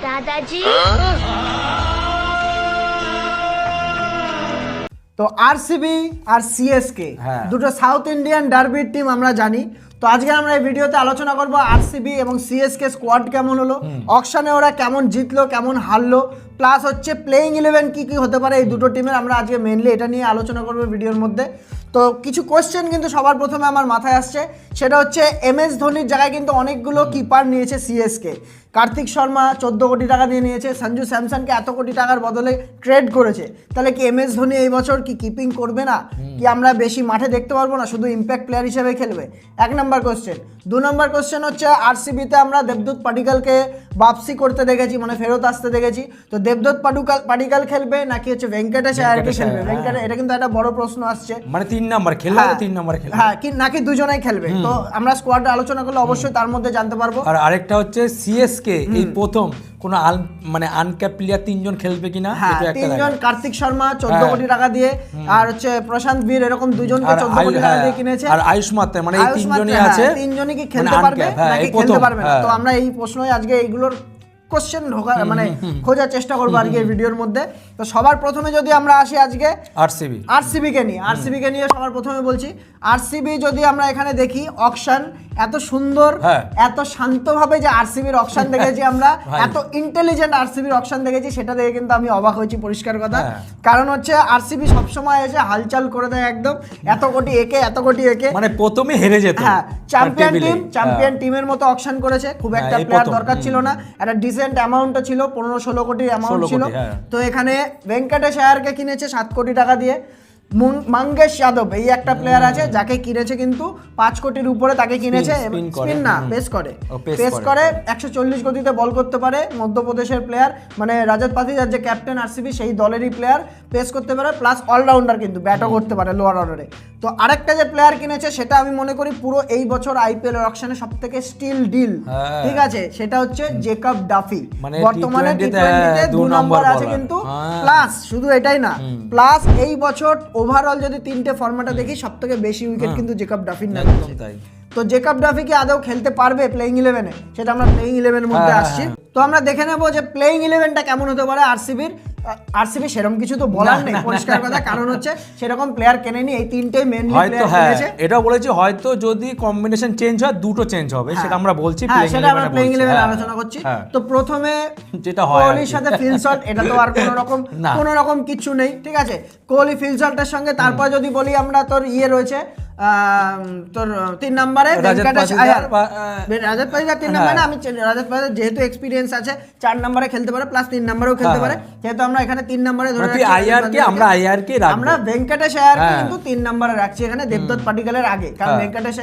दादाजी। তো আরসিবি আর সিএসকে দুটো সাউথ ইন্ডিয়ান ডার্বির টিম আমরা জানি। তো আজকে আমরা এই ভিডিওতে আলোচনা করব আরসিবি এবং সিএসকে স্কোয়াড কেমন হলো, অকশনে ওরা কেমন জিতলো কেমন হারলো, প্লাস হচ্ছে প্লেইং 11 কি কি হতে পারে এই দুটো টিমের। আমরা আজকে মেনলি এটা নিয়ে আলোচনা করব ভিডিওর মধ্যে। তো কিছু কোয়েশ্চেন কিন্তু সবার প্রথমে আমার মাথায় আসছে, সেটা হচ্ছে MS ধোনির জায়গায় কিন্তু অনেকগুলো কিপার নিয়েছে সিএসকে। কার্তিক শর্মা 14 কোটি টাকা দিয়ে নিয়েছে, সঞ্জু স্যামসনকে এত কোটি টাকার বদলে ট্রেড করেছে। তাহলে কি MS ধোনি এই বছর কি কিপিং করবে না, কি আমরা বেশি মাঠে দেখতে পারবো না, শুধু ইম্প্যাক্ট প্লেয়ার হিসেবে খেলবে? এক নম্বর কোশ্চেন। 2 নম্বর কোশ্চেন হচ্ছে আরসিবিতে আমরা দেবদূত পাডিক্কালকে বাপসি করতে দেখেছি, মানে ফেরত আসতে দেখেছি। তো দেবদূত পাডিক্কাল খেলবে নাকি হচ্ছে ভেঙ্কটেশ আয়ারকে খেলবে? এটা কিন্তু একটা বড় প্রশ্ন আসছে, মানে 3 নাম্বার খেলবে, 3 নাম্বার খেলবে হ্যাঁ কি নাকি দুজনেই খেলবে? তো আমরা স্কোয়াডে আলোচনা করলে অবশ্যই তার মধ্যে জানতে পারবো। আর আরেকটা হচ্ছে সিএসকে এই প্রথম কোনো মানে আনক্যাপ প্লেয়ার 3 জন খেলবে কিনা, এটা একটা 3 জন, কার্তিক শর্মা 14 কোটি টাকা দিয়ে, আর হচ্ছে প্রশান্ত বীর, এরকম দুজনকে 14 কোটি টাকা দিয়ে কিনেছে। আর আয়ুষ মাত্রা, মানে এই 3 জনই আছে। 3 জনই কি খেলতে পারবে নাকি খেলতে পারবে না? তো আমরা এই প্রশ্নই আজকে এইগুলোর কোশ্চেন মানে খোঁজার চেষ্টা করবো আজকে এই ভিডিওর মধ্যে। তো সবার প্রথমে যদি আমরা আসি আজকে আরসিবিকে নিয়ে সবার প্রথমে বলছি, আরসিবি যদি আমরা এখানে দেখি অকশন এত সুন্দর, এত শান্তভাবে যে আরসিবির অকশন দেখেছি আমরা, এত ইন্টেলিজেন্ট আরসিবির অকশন দেখেছি, সেটা দেখে কিন্তু আমি অবাক হয়েছি, পরিষ্কার কথা। কারণ হচ্ছে আরসিবি সবসময় এসে হালচাল করে দেয় একদম, এত কোটি একে, মানে প্রথমে হেরে যেত। হ্যাঁ, চ্যাম্পিয়ন টিমের মতো অকশন করেছে, খুব একটা প্লেয়ার দরকার ছিল না, একটা ডিসেন্ট অ্যামাউন্টও ছিল, 15-16 কোটি অ্যামাউন্ট ছিল। তো এখানে ভেঙ্কটেশ আয়ারকে কিনেছে 7 কোটি টাকা দিয়ে। মঙ্গেশ যাদব এই একটা প্লেয়ার আছে যাকে কিনেছে কিন্তু 5 কোটির উপরে, তাকে কিনেছে। স্পিন না, পেস করে 140 গতিতে বল করতে পারে, মধ্যপ্রদেশের প্লেয়ার, মানে রাজত পাতিদার যে ক্যাপ্টেন আরসিবি সেই দলেরই প্লেয়ার, পেস করতে পারে, প্লাস অলরাউন্ডার, কিন্তু ব্যাটও করতে পারে লোয়ার অর্ডারে। তো আরেকটা যে প্লেয়ার কিনেছে সেটা আমি মনে করি পুরো এই বছর আইপিএল অকশনে সবথেকে স্টিল ডিল, ঠিক আছে, সেটা হচ্ছে জেকব ডাফি। বর্তমানে টি20তে 2 নম্বর আছে কিন্তু, প্লাস শুধু এটাই না, প্লাস এই বছর ওভারঅল যদি 3টে ফরম্যাটে দেখি সবথেকে বেশি উইকেট কিন্তু জেকব ডাফির নামে। তো জেকব ডাফি কি আদৌ খেলতে পারবে প্লেইং 11-এ? সেটা আমরা প্লেইং 11-এর মধ্যে আসছি। তো আমরা দেখে নেবো যে প্লেইং 11টা কেমন হতে পারে আরসিবির। সেরকম কিছু তো বলার নেই, পরিষ্কার কথা, কারণ হচ্ছে সেরকম প্লেয়ার কেনেনি, এই 3টেই মেইনলি প্লেয়ার কিনেছে। এটা বলেছি হয়তো যদি কম্বিনেশন চেঞ্জ হয়, দুটো চেঞ্জ হবে, সেটা আমরা বলছি, সেটা আমরা প্লেইং 11 আলোচনা করছি। তো প্রথমে যেটা হয় কোহলির সাথে ফিল শট, এটা তো আর কোনো রকম কিছু নেই, ঠিক আছে। কোহলি ফিল শটের সঙ্গে তারপর যদি বলি আমরা, তোর রয়েছে তোর 3 নম্বরে ভেঙ্কটেশ আয়ার, রাজত পাতিদার 3 নম্বরে, আমি রাজত পাতিদার যেহেতু এক্সপিরিয়েন্স আছে 4 নম্বরে খেলতে পারে, প্লাস 3 নম্বরেও খেলতে পারে, যেহেতু আমরা এখানে 3 নম্বরে ধরে রাখছি আয়ারকে আমরা ভেঙ্কটেশ আয়ারকে কিন্তু 3 নম্বরে রাখছি এখানে দেবদূত পাডিক্কালের আগে, কারণ ভেঙ্কটেশ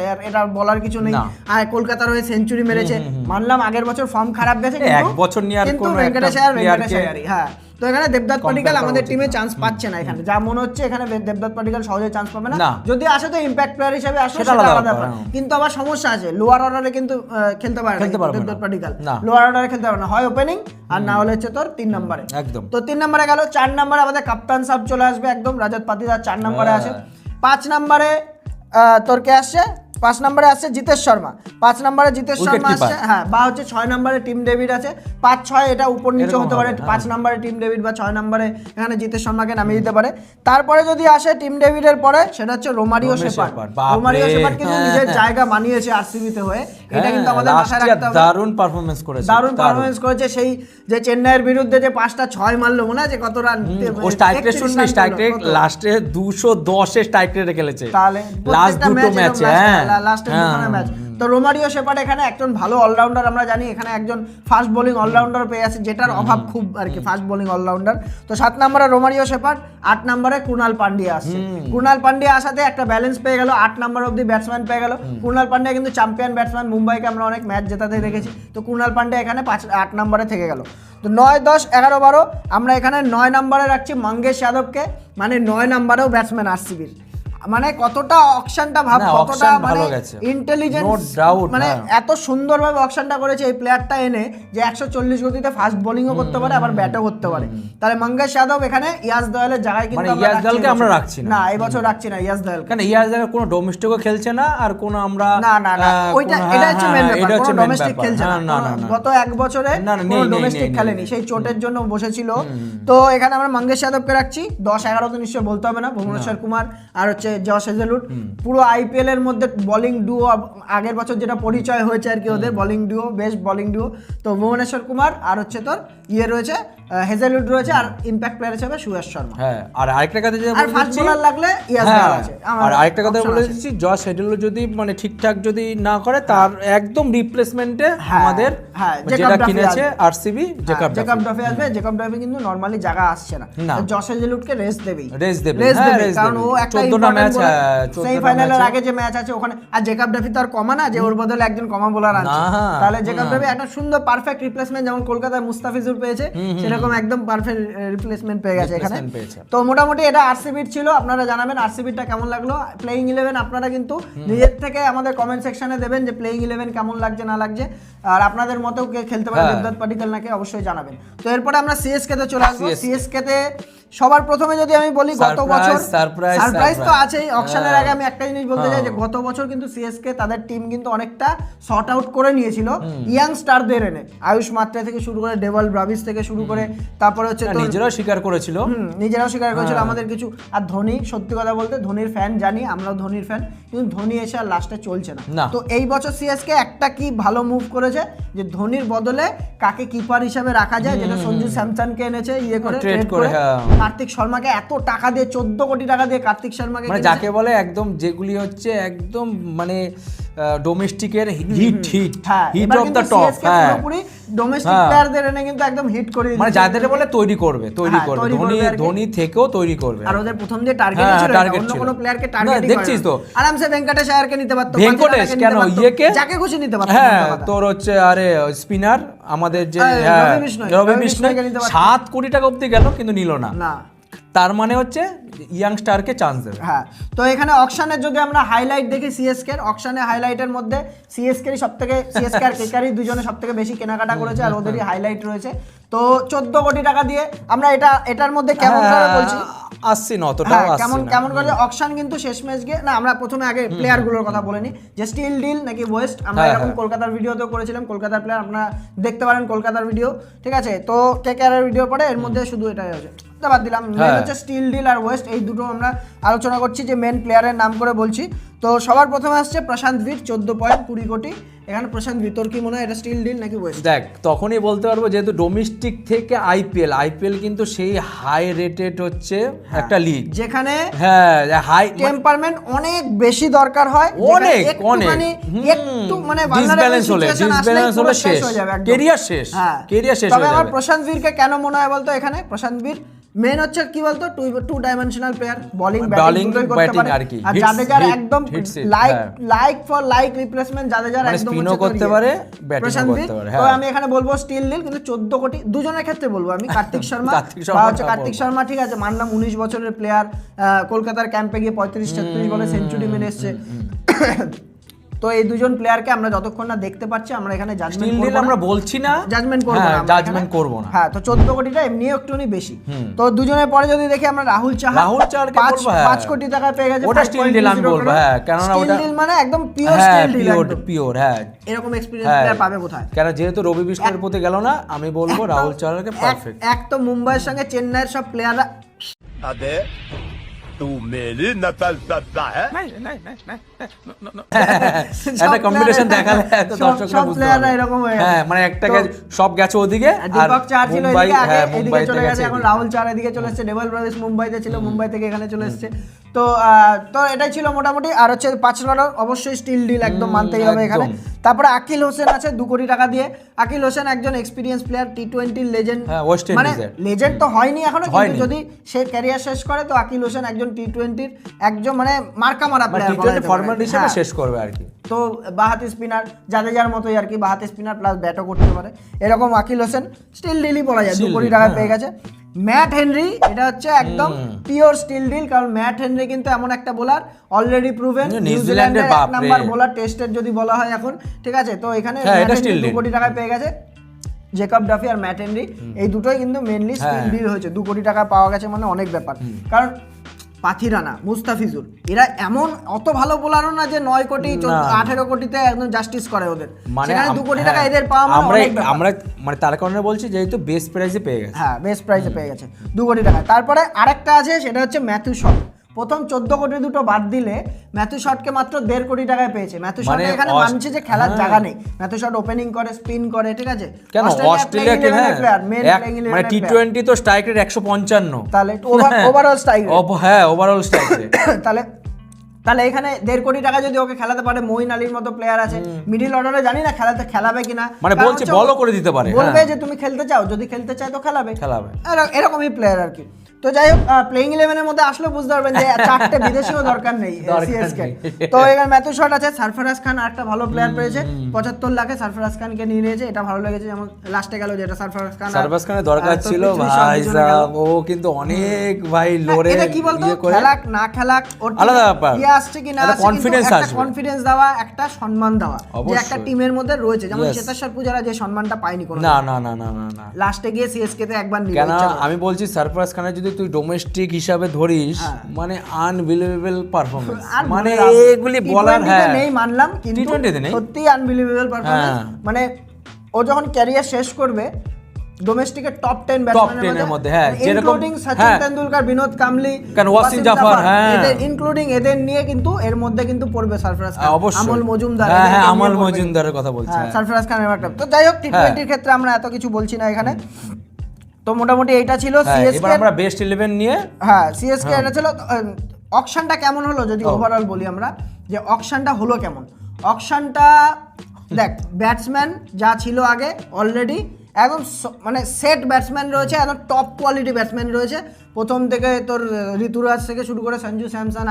আয়ার এটা বলার কিছু নেই। আর কলকাতার হয়ে সেঞ্চুরি মেরেছে, মানলাম আগের বছর ফর্ম খারাপ গেছে, কিন্তু ভেঙ্কটেশ আয়ারই। হ্যাঁ, তো এখানে দেবদূত পাডিক্কাল আমাদের টিমে চান্স পাচ্ছে না, এখানে যা মনে হচ্ছে এখানে দেবদূত পাডিক্কাল সহজে চান্স পাবে না, যদি আসে তো ইম্প্যাক্ট প্লেয়ার হিসেবে আসে, সেটা আলাদা ব্যাপার। কিন্তু আবার সমস্যা আছে, লোয়ার অর্ডারে কিন্তু খেলতে পারে না দেবদূত পাডিক্কাল, লোয়ার অর্ডারে খেলতে পারে না, হয় ওপেনিং আর না হলে হচ্ছে তোর 3 নম্বরে। একদম, তো 3 নম্বরে গেল। 4 নম্বরে আমাদের কাপ্তান সাহেব চলে আসবে, একদম রাজত পাতিদার 4 নম্বরে আছে। 5 নম্বরে তোর কে আসছে? 5 নম্বরে আসছে জিতেশ শর্মা। 5 নম্বরে জিতেশ শর্মা আসছে, হ্যাঁ, বা হচ্ছে 6 নম্বরে টিম ডেভিড আছে। 5-6 এটা উপর নিচে হতে পারে, 5 নম্বরে টিম ডেভিড বা 6 নম্বরে এখানে জিতেশ শর্মাকে নামিয়ে দিতে পারে। তারপরে যদি আসে টিম ডেভিডের পরে, সেটা হচ্ছে রোমারিও শেপার্ড। কিন্তু নিজের জায়গা বানিয়েছে আরসিবিতে হয়ে, এটা কিন্তু আমাদের মাথায় রাখতে হবে। দারুণ পারফরম্যান্স করেছে সেই যে চেন্নাইয়ের বিরুদ্ধে যে 5টা 6 মারলো, মনে আছে কত রান? ও স্ট্রাইক রেট লাস্টে 210 এর স্ট্রাইক রেটে খেলেছে, তাহলে লাস্ট দুটো ম্যাচে, লাস্টের দুটো ম্যাচ। তো রোমারিও শেপার্ড এখানে একজন ভালো অলরাউন্ডার, আমরা জানি এখানে একজন ফাস্ট বোলিং অলরাউন্ডার পেয়ে আছে, যেটার অভাব খুব আর কি, ফাস্ট বোলিং অলরাউন্ডার। তো 7 নম্বরে রোমারিও শেপার্ড, 8 নম্বরে কুনাল পান্ডিয়া আসছে। কুনাল পান্ডিয়া আসাতে একটা ব্যালেন্স পেয়ে গেল, 8 নম্বর অব্দি ব্যাটসম্যান পেয়ে গেল। কুনাল পান্ডিয়া কিন্তু চ্যাম্পিয়ন ব্যাটসম্যান, মুম্বাইকে আমরা অনেক ম্যাচ জেতাতে দেখেছি। তো কুনাল পান্ডিয়া এখানে 8 নম্বরে থেকে গেল। তো 9, 10, 11, 12 আমরা এখানে 9 নম্বরে রাখছি মঙ্গেশ যাদবকে, মানে 9 নম্বরেও ব্যাটসম্যান আরসিবির। মানে কতটা অকশনটা ভাব, না, কতটা auction মানে ভালো গেছে। ইন্টেলিজেন্স, No doubt, মানে হ্যাঁ। এত সুন্দরভাবে অকশনটা করেছে এই প্লেয়ারটা এনে যে 140 গতিতে ফাস্ট বোলিংও করতে পারে আবার ব্যাটও করতে পারে। তাহলে মঙ্গেশ যাদব এখানে ইয়াস দয়ালের জায়গায় কিন্তু মানে ইয়াস দয়ালকে আমরা রাখছি না। না, এই বছর রাখছি না ইয়াস দয়ালকে। কারণ ইয়াস দয়াল কোনো ডোমেস্টিকও খেলছে না, আর কোনো আমরা না না না, ওইটা এটা হচ্ছে মেন ব্যাপার, এটা হচ্ছে কোনো main ডোমেস্টিক ব্যাপার। খেলছে না, না, না, না। গত এক বছরে না, না, কোনো নেই, ডোমেস্টিক নেই, খেলেনি, নেই। সেই চোটের জন্য বসেছিল। তো এখানে আমরা মঙ্গেশ যাদবকে রাখছি। 10-11 তো নিশ্চয়ই বলতে হবে না, ভুবনেশ্বর কুমার আর হচ্ছে জশ হেজেলউড। পুরো আইপিএল এর মধ্যে বোলিং ডুও আগের বছর যেটা পরিচয় হয়েছে আর কি ওদের, bowling duo, best bowling duo. তো ভুবনেশ্বর কুমার আর হচ্ছে তোর রয়েছে হেজেলউড রয়েছে, আর ইম্প্যাক্ট প্লেয়ার হিসেবে সুয়েশ শর্মা। হ্যাঁ, আর আরেকটা কথা যেটা আর বলে ফাস্ট দিচ্ছি, বোলার লাগলে ইয়াস হ্যাঁ, দয়াল আছে। আর আরেকটা কথা option বলে আছে। দিচ্ছি, জশ হেডেলও যদি মানে ঠিকঠাক যদি না করে, তার একদম রিপ্লেসমেন্টে হ্যাঁ, আমাদের হ্যাঁ, যেটা জেকব ডাফি কিনেছে আসবে। আরসিবি, জেকব জেকব ডফি আসবে। জেকব ডফি কিন্তু নরমালি জায়গা আসছে না, না। জশ হেজেলউডকে রেস্ট দেবেই, রেস্ট দেবে, রেস্ট হ্যাঁ, দেবে, রেস্ট কারণ দেবে। ও একটা 14টা ম্যাচ, 14টা সেমিফাইনালের ম্যাচে। আগে যে ম্যাচ আছে ওখানে, আর জেকব ডফি তো আর কমা না যে ওর বদলে একজন কমা বোলার আছে, না, তাহলে জেকব ডফি একটা সুন্দর পারফেক্ট রিপ্লেসমেন্ট, যেমন কলকাতায় মুস্তাফিজুর পেয়েছে সেরকম একদম পারফেক্ট রিপ্লেসমেন্ট পেয়ে গেছে এখানে। Replacement পেয়েছে। তো মোটামুটি এটা আরসিবির ছিল। আপনারা জানাবেন আরসিবিটা কেমন লাগলো, প্লেইং 11 আপনারা কিন্তু নিজের থেকে আমাদের কমেন্ট সেকশনে দেবেন যে প্লেইং 11 কেমন লাগছে না লাগছে, আর আপনাদের মতেও কে খেলতে পারে হ্যাঁ। দেবদত্ত পাটিদার নাকি অবশ্যই জানাবেন। তো এরপরে আমরা সিএসকে তে চলে আসবো। CSK সিএসকে তে সবার প্রথমে যদি আমি বলি, গত Surprise, বছর surprise, সারপ্রাইজ তো surprise। আছেই। অকশনের আগে আমি একটা জিনিস বলতে চাই যে গত বছর কিন্তু সিএসকে তাদের টিম কিন্তু অনেকটা শর্ট আউট করে নিয়েছিল ইয়াং স্টারদের এনে, আয়ুষ মাত্রা থেকে শুরু করে ডেভাল ব্রাভিস থেকে শুরু করে, তারপরে হচ্ছে তোর নিজেরাও স্বীকার করেছিল। নিজেরাও স্বীকার করেছিল আমাদের কিছু। আর ধোনি, সত্যি কথা বলতে ধোনির ফ্যান জানি, আমরাও ধোনির ফ্যান, কিন্তু ধোনি এসে আর লাস্টে চলছে না। না। তো এই বছর সিএসকে একটা কি ভালো মুভ করেছে যে ধোনির বদলে কাকে কিপার হিসাবে রাখা যায়, যেটা সঞ্জু স্যামসনকে এনেছে করে Trade ট্রেড করে, করে, হ্যাঁ। কার্তিক শর্মাকে এত টাকা দিয়ে 14 কোটি টাকা দিয়ে কার্তিক শর্মাকে মানে কিনেছে। যাকে বলে একদম যেগুলি হচ্ছে একদম মানে ডোমেস্টিকের হিট হ্যাঁ, হিট এবার অফ কিন্তু দ্য টপ। CSK হ্যাঁ, পুরোপুরি ডোমেস্টিক হ্যাঁ। প্লেয়ারদের এনে কিন্তু একদম হিট করে মানে দিয়েছে। যাদের বলে তৈরি করবে হ্যাঁ, তৈরি ধোনি করবে আর কি। ধোনি থেকেও তৈরি করবে। আর ওদের প্রথম দিয়ে টার্গেট হ্যাঁ, ছিল, target অন্য ছিল। কোনো প্লেয়ারকে না, টার্গেট দেখছিস তো। আরামসে ভেঙ্কটেশ আয়ারকে নিতে পারতো, ভেঙ্কটেশ পাতিদারকে কেন, নিতে পারতো, ইয়েকে যাকে খুশি নিতে পারতো। হ্যাঁ, মোদ্দা কথা। তোর হচ্ছে আরে স্পিনার আমাদের যে হ্যাঁ, রবি বিষ্ণয়, রবি রবি বিষ্ণয় বিষ্ণয়কে নিতে পারতো। 7 কোটি টাকা অবধি গেল কিন্তু নিল না। না। তার মানে হচ্ছে ইয়াং স্টারকে চান্স দেবে। হ্যাঁ, তো এখানে অকশনের যদি আমরা হাইলাইট দেখি সিএসকে এর, অকশনের হাইলাইটের মধ্যে সিএসকে এর সবথেকে, সিএসকে আর কেকারি দুজনে সবথেকে বেশি কেনাকাটা করেছে, আর ওদেরই হাইলাইট রয়েছে। তো 14 কোটি টাকা দিয়ে আমরা এটার মধ্যে কেমন করে বলছি, আসছি না, অতটাও হ্যাঁ, আসছি না। কেমন করে অকশন কিন্তু শেষমেশ গিয়ে, না আমরা প্রথমে আগে প্লেয়ার গুলোর কথা বলে নিই, যে স্টিল ডিল নাকি ওয়েস্ট। আমরা হ্যাঁ, এরকম হ্যাঁ। কলকাতার ভিডিওতেও করেছিলাম, কলকাতার প্লেয়ার আপনারা দেখতে পারেন কলকাতার ভিডিও, ঠিক আছে। তো কেকেআর এর ভিডিও পরে এর মধ্যে শুধু এটাই আছে, বাদ দিলাম। মেন হ্যাঁ। হচ্ছে স্টিল ডিল আর ওয়েস্ট, এই দুটো আমরা আলোচনা করছি, যে মেন প্লেয়ারের নাম করে বলছি। তো সবার প্রথমে আসছে প্রশান্ত ভিট, 14.20 কোটি। এখানে প্রশান্ত ভিট, তোর কি মনে হয় এটা স্টিল ডিল নাকি ওয়েস্ট? দেখ, তখনই বলতে পারবো যেহেতু ডোমেস্টিক থেকে আইপিএল কিন্তু সেই হাই রেটেড হচ্ছে একটা লিগ, যেখানে হ্যাঁ হাই টেম্পারমেন্ট অনেক বেশি দরকার হয়, অনেক একটুখানি একটু মানে ডিসব্যালেন্স হলে শেষ, কেরিয়ার শেষ, হ্যাঁ, কেরিয়ার শেষ তবে হয়ে আমার যাবে। প্রশান্ত বীরকে কেন মনে হয় বলতো, এখানে প্রশান্ত বীর মেন হচ্ছে কি বলতো, two dimensional player, bowling Bowling, batting করতে batting পারে। আর কি। আর Hits, জাদেজার hit, একদম hits it, লাইক হ্যাঁ। লাইক ফর লাইক রিপ্লেসমেন্ট, জাদেজার মানে একদম spin ও হচ্ছে করতে পারে, batting ও প্রশান্ত বীর। করতে পারে, তো হ্যাঁ। আমি এখানে বলবো স্টিল ডিল, কিন্তু 14 কোটি দুজনের ক্ষেত্রে বলবো আমি। কার্তিক শর্মা কার্তিক বা শর্মা হচ্ছে কার্তিক শর্মা, ঠিক আছে মানলাম 19 বছরের প্লেয়ার, কলকাতার ক্যাম্পে গিয়ে 35-36 বলে সেঞ্চুরি মেরে এসছে। তো এই দুজন প্লেয়ারকে আমরা যতক্ষণ না দেখতে পাচ্ছি, আমরা এখানে জাজমেন্ট করব না, আমরা বলছি না, জাজমেন্ট করব না, জাজমেন্ট করব না। হ্যাঁ, তো 14 কোটিটা এমনি একটুনি বেশি। তো দুজনের পরে যদি দেখি আমরা রাহুল চাহারকে 5 কোটি টাকা পেয়ে গেছে, ওটা স্টিল ডিল আমি বলবো, হ্যাঁ, কেন না ওটা স্টিল ডিল মানে একদম পিওর স্টিল ডিল, পিওর, হ্যাঁ, এরকম এক্সপেরিয়েন্স প্লেয়ার পাবে কোথায়? কেন যেহেতু রবি বিষ্ণুর প্রতি গেল না, আমি বলবো রাহুল চাহারকে পারফেক্ট। এক তো মুম্বাইয়ের সঙ্গে চেন্নাইয়ের সব প্লেয়াররা, अबे तू मेरी नकल करता है একটা কম্পিটিশন দেখালে এত দর্শকরা সব বুঝতে প্লেয়াররা পারবে। এরকম হয়ে হ্যাঁ, গেছে। মানে একটা সব গেছে ওদিকে, আর দীপক চাহার ছিল মুম্বাই, এদিকে আগে, হ্যাঁ, এদিকে মুম্বাই চলে থেকে গেছে, এখন এদিকে। রাহুল চাহার এদিকে চলে এসেছে, ডেভাল ব্রাভিস মুম্বাইতে ছিল, মুম্বাই থেকে এখানে চলে এসেছে। তো এটাই ছিল মোটামুটি। আর হচ্ছে 5 নম্বর অবশ্যই স্টিল ডিল একদম মানতেই হবে এখানে। তারপরে আকিল হোসেন আছে 2 কোটি টাকা দিয়ে। আকিল হোসেন একজন এক্সপিরিয়েন্স প্লেয়ার, টি20 লেজেন্ড, হ্যাঁ, ওয়েস্ট মানে ইন্ডিজের। লেজেন্ড তো হয়নি এখনো, কিন্তু হয়নি। যদি সে ক্যারিয়ার শেষ করে তো আকিল হোসেন একজন টি20 একজন মানে মার্কা মারা প্লেয়ার, টি20 ফরম্যাট হিসেবে শেষ করবে আর কি। তো বাহাতি স্পিনার, জাদেজার মতোই আর কি, বাহাতি স্পিনার প্লাস ব্যাটও করতে পারে, এরকম আকিল হোসেন স্টিল ডিলই বলা যায়, 2 কোটি টাকা পেয়ে গেছে। ম্যাট হেনরি, এটা হচ্ছে একদম পিওর স্টিল ডিল, কারণ ম্যাট হেনরি কিন্তু এমন একটা বোলার অলরেডি প্রুভেন, নিউজিল্যান্ডের এক নাম্বার বোলার টেস্টের যদি বলা হয় এখন, ঠিক আছে। তো এখানে 2 কোটি টাকায় পেয়ে গেছে জেকব ডাফি আর ম্যাট হেনরি, এই দুটোই কিন্তু মেনলি স্টিল ডিল হয়েছে। 2 কোটি টাকা পাওয়া গেছে মানে অনেক ব্যাপার, কারণ পাথিরানা, মুস্তাফিজুর এরা এমন অত ভালো বোলারও না যে 9 কোটি 18 কোটিতে একদম জাস্টিস করে ওদের, সেখানে 2 কোটি টাকা এদের পাওয়া মানে আমরা মানে তার কারণে বলছি যেহেতু বেস্ট প্রাইসে পেয়ে গেছে। হ্যাঁ, বেস্ট প্রাইসে পেয়ে গেছে 2 কোটি টাকা। তারপরে আরেকটা আছে, সেটা হচ্ছে ম্যাথিউ শট। প্রথম 14 কোটি দুটো বাদ দিলে ম্যাথিউ শটকে মাত্র 1.5 কোটি টাকায় পেয়েছে। ম্যাথিউ শট এখানে মানছে যে খেলার জায়গা নেই, ম্যাথিউ শট ওপেনিং করে, স্পিন করে, ঠিক আছে। কেন অস্ট্রেলিয়া কে মানে টি20 তো স্ট্রাইক রেট 155, তাহলে ওভারঅল স্ট্রাইক রেট, হ্যাঁ ওভারঅল স্ট্রাইক রেট। তাহলে এখানে 1.5 কোটি টাকা যদি ওকে খেলাতে পারে, মঈন আলীর মতো প্লেয়ার আছে মিডল অর্ডারে, জানি না খেলাবে কিনা, মানে বলছে বলও করে দিতে পারে, বলবে যে তুমি খেলতে চাও, যদি খেলতে চায় তো খেলাবে, এরকমই প্লেয়ার আর কি। তো যাই হোক, প্লেইং 11-এর মধ্যে আসলে বুঝতে পারবেন যে 4টে বিদেশিও দরকার নেই সিএসকে। তো এখানে ম্যাথিউ শট আছে, সারফরাজ খান আরেকটা ভালো প্লেয়ার পেয়েছে 75 লাখে, সারফরাজ খানকে নিয়ে নিয়েছে, এটা ভালো লেগেছে। যেমন লাস্টে গেল যেটা সারফরাজ খানের দরকার ছিল ভাই সাহেব, ও কিন্তু অনেক ভাই লড়ে, এটা কি বলতো, খেলাক না খেলাক ওর আলাদা ব্যাপার, কি আসছে কি না আসছে, একটা কনফিডেন্স দেওয়া, একটা সম্মান দেওয়া যে একটা টিমের মধ্যে রয়েছে। যেমন চেতেশ্বর পূজারা যে সম্মানটা পায়নি কোনো, না না না না না, লাস্টে গিয়ে সিএসকে তে একবার নিয়ে। কেন আমি বলছি সারফরাজ খানের যদি তুই ডোমেস্টিক হিসাবে ধরিস, মানে আনবিলিভেবল পারফরম্যান্স, মানে এগুলি বলার, হ্যাঁ নেই মানলাম, কিন্তু সত্যি আনবিলিভেবল পারফরম্যান্স। মানে ও যখন ক্যারিয়ার শেষ করবে ডোমেস্টিকের টপ 10 ব্যাটসম্যানের মধ্যে, হ্যাঁ, ইনক্লুডিং সচিন তেন্ডুলকার, বিনোদ কামলি, ওয়াসিম জাফর, হ্যাঁ, এদের ইনক্লুডিং এদের নিয়ে কিন্তু এর মধ্যে কিন্তু পড়বে সারফরাজ খান, আমল মজুমদার, হ্যাঁ আমল মজুমদারের কথা বলছি, সারফরাজ খানের একটা। তো যাই হোক, টি20 এর ক্ষেত্রে আমরা এত কিছু বলছি না এখানে। তো মোটামুটি এইটা ছিল সিএসকে। এবার আমরা বেস্ট 11 নিয়ে, হ্যাঁ সিএসকে এটা ছিল। অকশনটা কেমন হলো যদি ওভারঅল বলি আমরা, যে অকশনটা হলো কেমন। অকশনটা দেখ, ব্যাটসম্যান যা ছিল আগে অলরেডি একদম মানে সেট ব্যাটসম্যান রয়েছে, একদম টপ কোয়ালিটি ব্যাটসম্যান রয়েছে। প্রথম থেকে তোর ঋতুরাজ থেকে শুরু করে সঞ্জু স্যামসন,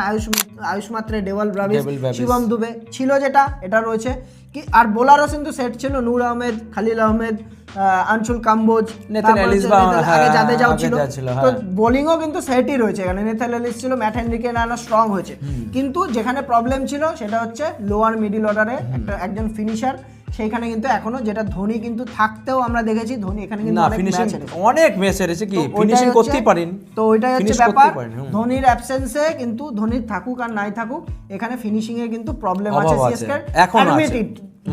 আয়ুষ মাত্রে, ডেভেল ব্রাভিস, শিবম দুবে ছিল যেটা, এটা রয়েছে কি। আর বোলারও কিন্তু সেট ছিল, নূর আহমেদ, খালিল আহমেদ, আনসুল কাম্বোজ, আগে জাদেজাও ছিল। তো বোলিংও কিন্তু সেটই রয়েছে এখানে, নেথান এলিস ছিল, ম্যাট হেনরিকে নানা স্ট্রং হয়েছে। কিন্তু যেখানে প্রবলেম ছিল সেটা হচ্ছে লোয়ার মিডল অর্ডারে একজন ফিনিশার, সেইখানে কিন্তু এখনো যেটা ধোনি কিন্তু থাকতেও আমরা দেখেছি, ধোনি এখানে কিন্তু অনেক ম্যাচ হেরেছে, কি ফিনিশিং করতেই পারেন। তো ওইটাই হচ্ছে ব্যাপার, ধোনির অ্যাবসেন্সে কিন্তু ধোনি থাকুক আর নাই থাকুক এখানে ফিনিশিং এর কিন্তু প্রবলেম আছে সিএসকে এখন।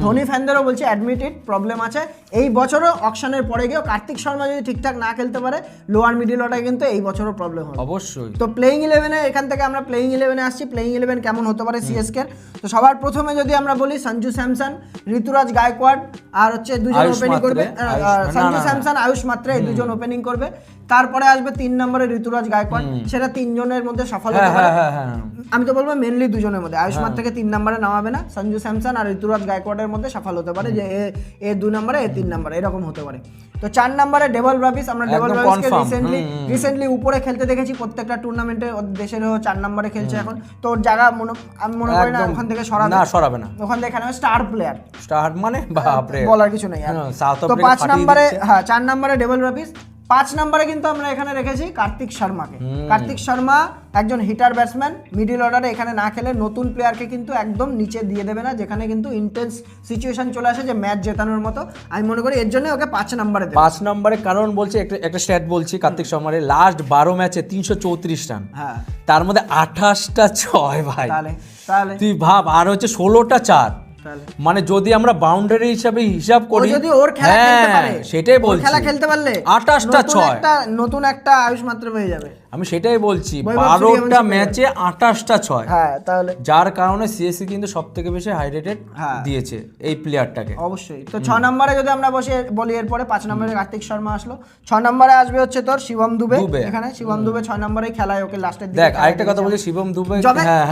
ধোনি ফ্যানদেরও বলছে অ্যাডমিটেড প্রবলেম আছে। এই বছরও অকশনের পরে গিয়েও কার্তিক শর্মা যদি ঠিকঠাক না খেলতে পারে, লোয়ার মিডল অর্ডারে কিন্তু এই বছরও প্রবলেম হবে অবশ্যই। তো প্লেইং 11-এ, এখান থেকে আমরা প্লেইং 11-এ আসছি। প্লেইং 11 কেমন হতে পারে সিএসকে? তো সবার প্রথমে যদি আমরা বলি সঞ্জু স্যামসন, ঋতুরাজ গায়কোয়াড় আর হচ্ছে দুজন ওপেনিং করবে, সঞ্জু স্যামসন, আয়ুষ মাত্রে, এই দুজন ওপেনিং করবে। তারপরে আসবে 3 নম্বরে ঋতুরাজ গায়কোয়াড়, সেটা 3 জনের মধ্যে সফল হতে পারে। আমি তো বলবো মেনলি 2 জনের মধ্যে, আয়ুষ মাত্রকে 3 নম্বরে নামাবে না, সঞ্জু স্যামসন আর ঋতুরাজ গায়কোয়াড়ের মধ্যে সফল হতে পারে, যে এ 2 নম্বরে, এ 3 নম্বরে, এরকম হতে পারে। তো 4 নম্বরে ডেভেল ব্রাভিস, আমরা ডেভেল ব্রাভিসকে রিসেন্টলি উপরে খেলতে দেখেছি প্রত্যেকটা টুর্নামেন্টে, দেশের 4 নম্বরে খেলছে এখন। তো ওর জায়গা আমি মনে করি না ওখান থেকে সরাবে না, ওখান থেকে এখানে স্টার প্লেয়ার, স্টার মানে বাপরে বলার কিছু নেই। তো 5 নম্বরে, হ্যাঁ 4 নম্বরে ডেভেল ব্রাভিস, 5 নম্বরে কিন্তু আমরা এখানে রেখেছি কার্তিক শর্মাকে। কার্তিক শর্মা একজন হিটার ব্যাটসম্যান, মিডল অর্ডারে এখানে না খেলে নতুন প্লেয়ারকে কিন্তু একদম নিচে দিয়ে দেবে না, যেখানে কিন্তু ইন্টেন্স সিচুয়েশন চলে আসে যে ম্যাচ জেতানোর মতো। আমি মনে করি এর জন্য ওকে 5 নম্বরে দেব। 5 নম্বরে কারণ বলছে একটা স্ট্যাট বলছি, কার্তিক শর্মারে লাস্ট 12 ম্যাচে 334 রান, হ্যাঁ তার মধ্যে 28টা 6 ভাই। তাহলে তুই ভাব, আর হচ্ছে 16টা 4, মানে যদি আমরা বাউন্ডারি হিসাবে হিসাব করি, যদি ওর খেলা খেলতে পারে, সেটাই বলছি, খেলা খেলতে পারলে 28টা 6, নতুন একটা আয়ুষ মাত্র হয়ে যাবে। আমি সেটাই বলছি, 12টা ম্যাচে 28টা 6, হ্যাঁ তাহলে যার কারণে সিএসসি কিন্তু সবথেকে বেশি হাই রেটেড দিয়েছে এই প্লেয়ারটাকে। অবশ্যই। তো 6 নম্বরে যদি আমরা বলি, এরপরে 5 নম্বরে কার্তিক শর্মা আসলো, 6 নম্বরে আসবে হচ্ছে তোর শিবম দুবে। এখানে শিবম দুবে 6 নম্বরে খেলায়, ওকে লাস্টের দিকে। দেখ আরেকটা কথা বলি, শিবম দুবে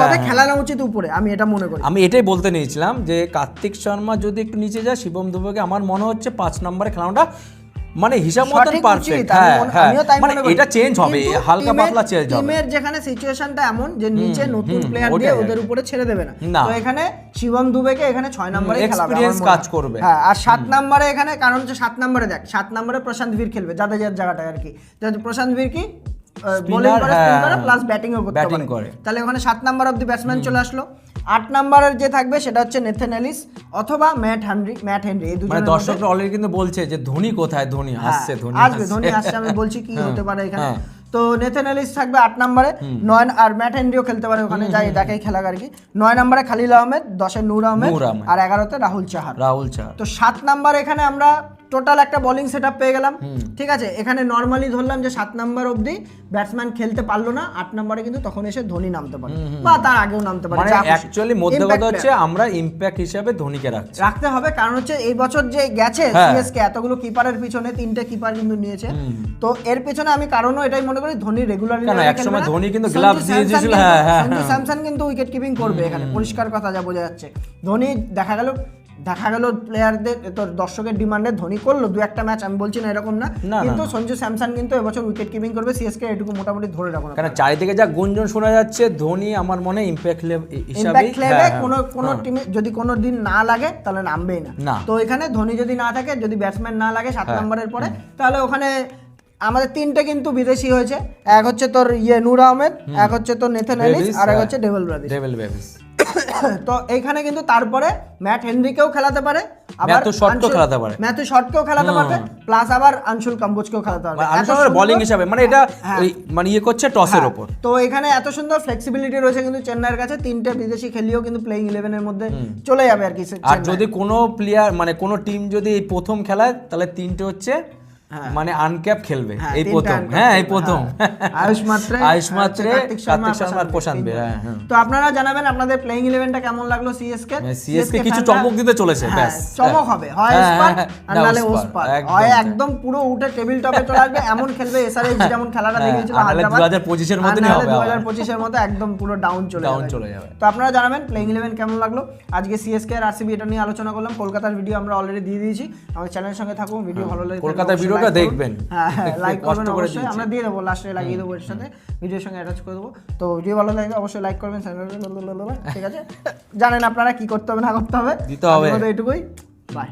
তবে খেলানো উচিত উপরে, আমি এটা মনে করি। আমি এটাই বলতে নিয়েছিলাম যে কার্তিক শর্মা যদি একটু নিচে যায়, শিবম দুবেকে আমার মনে হচ্ছে 5 নম্বরে খেলানোটা মানে হিসাব মতন সঠিক পারফেক্ট। উচিত, আমিও তাই মানে মনে করি। এটা চেঞ্জ হবে, কিন্তু হালকা পাতলা চেঞ্জ হবে। টিমের যেখানে সিচুয়েশনটা এমন যে নিচে নতুন প্লেয়ার দিয়ে ওটাই। ওদের উপরে ছেড়ে দেবে না, না। তো এখানে শিবম দুবেকে এখানে 6 নম্বরে খেলাবে, experience কাজ করবে। হ্যাঁ, আর 7 নম্বরে এখানে, কারণ হচ্ছে 7 নম্বরে দেখ, 7 নম্বরে প্রশান্ত বীর খেলবে, যাদের জায়গাটা আর কি, যাতে প্রশান্ত বীর কি বোলিং করে, স্পিন করে, প্লাস ব্যাটিংও করতে Batting পারে, করে। তাহলে ওখানে 7 নাম্বার অফ দি ব্যাটসম্যান চলে আসলো। 8 নাম্বারের যে থাকবে সেটা হচ্ছে নেথন এলিস অথবা ম্যাট হেনরি, এই মানে দুজনের দর্শকরা অলরেডি কিন্তু বলছে যে ধোনি কোথায়, ধোনি আসছে, ধোনি আসবে, ধোনি আসছে, আমি বলছি কি হতে পারে এখানে। হ্যাঁ। তো নেথন এলিস থাকবে 8 নম্বরে, 9 আর ম্যাট হেনরিও খেলতে পারে ওখানে, যাই দেখাই খেলা আর কি। 9 নম্বরে খালিল আহমেদ, 10-এ নূর আহমেদ, আর 11-তে রাহুল চাহার। চাহার। তো 7 নাম্বার এখানে আমরা টোটাল একটা বোলিং সেটআপ পেয়ে গেলাম, ঠিক আছে। এখানে নরমালি ধরলাম যে 7 নাম্বার অবধি ব্যাটসম্যান খেলতে পারলো না, 8 নাম্বারে কিন্তু তখন এসে ধোনি নামতে পারে বা তার আগেও নামতে পারে, মানে যা খুশি। অ্যাকচুয়ালি মধ্য Impact কথা হচ্ছে player। আমরা ইমপ্যাক্ট হিসাবে ধোনিকে রাখতে হবে, কারণ হচ্ছে এই বছর যে গেছে হ্যাঁ। সিএসকে এতগুলো কিপারের পিছনে 3টে কিপার কিন্তু নিয়েছে, তো এর পেছনে আমি কারণও এটাই মনে করি ধোনি রেগুলারলি কেন একসময় ধোনি কিন্তু গ্লাভস দিয়ে দিয়েছিল, হ্যাঁ সঞ্জু স্যামসন কিন্তু উইকেট কিপিং করবে এখানে, পরিষ্কার কথা যা বোঝা যাচ্ছে। ধোনি দেখা গেল প্লেয়ারদের তোর দর্শকের ডিমান্ডে ধোনি করলো 2-1টা ম্যাচ, আমি বলছি না এরকম না, কিন্তু সঞ্জু স্যামসন কিন্তু এবছর উইকেট কিপিং করবে সিএসকে, এটুকু মোটামুটি ধরে রাখুন। কারণ চারিদিকে যা গুঞ্জন শোনা যাচ্ছে, ধোনি আমার মনে ইমপ্যাক্ট হিসাবে কোনো টিমে যদি কোনো দিন না লাগে তাহলে নামবেই না। তো এখানে ধোনি যদি না থাকে, যদি ব্যাটসম্যান না লাগে 7 নম্বরের পরে, তাহলে ওখানে আমাদের 3টে কিন্তু বিদেশি হয়েছে, এক হচ্ছে তোর নূর আহমেদ, এক হচ্ছে তোর নেথন এলিস, আর এক হচ্ছে ডেভিল ব্রেভিস। তো এইখানে কিন্তু তারপরে ম্যাট হেনরিকেও খেলাতে পারে, আবার ম্যাথু শটকেও খেলাতে পারে, ম্যাথু শটকেও খেলাতে পারবে, প্লাস আবার আনশুল কাম্বোজকেও খেলাতে পারবে, আনশুল বোলিং হিসাবে, মানে এটা মানে করছে টসের উপর। তো এখানে এত সুন্দর ফ্লেক্সিবিলিটি রয়েছে কিন্তু চেন্নাইয়ের কাছে, 3টে বিদেশি খেলিও কিন্তু প্লেইং 11-এর মধ্যে চলে যাবে আর কি। আর যদি কোনো প্লেয়ার মানে কোনো টিম যদি এই প্রথম খেলায়, তাহলে 3টে হচ্ছে মানে আনক্যাপ খেলবে, এই প্রথম, এই প্রথম আয়ুষ মাত্রে, কার্তিক শর্মা আর প্রশান্ত বীর। তো আপনারা জানাবেন আপনাদের প্লেইং 11টা কেমন লাগলো সিএসকে। সিএসকে কিছু চমক দিতে চলেছে, ব্যাস চমক হবে, হয় স্পার আর নালে ওস্পার, হয় একদম পুরো উঠে টেবিল টপে চলে আসবে, এমন খেলবে এসআরএইচ যেমন খেলাটা দেখিয়েছিল হায়দ্রাবাদ 2025 এর মতই হবে, 2025 এর মতো একদম পুরো ডাউন চলে যাবে। তো আপনারা জানাবেন প্লেইং 11 কেমন লাগলো। আজকে সিএসকে আর আরসিবি এটা নিয়ে আলোচনা করলাম। কলকাতার ভিডিও আমরা অলরেডি দিয়ে দিয়েছি, আমাদের চ্যানেলের সঙ্গে থাকুন, ভিডিও ভালো লাগে কলকাতার ভিডিওটা দেখবেন, লাইক করবেন অবশ্যই, আমরা দিয়ে দেবো লাস্টে, লাগিয়ে দেবো এর সাথে, ভিডিওর সঙ্গে অ্যাটাচ করে দেবো। তো ভিডিও ভালো লাগে অবশ্যই লাইক করবেন, ঠিক আছে। জানেন আপনারা কি করতে হবে না করতে হবে, দিতে হবে, এইটুকুই। বাই।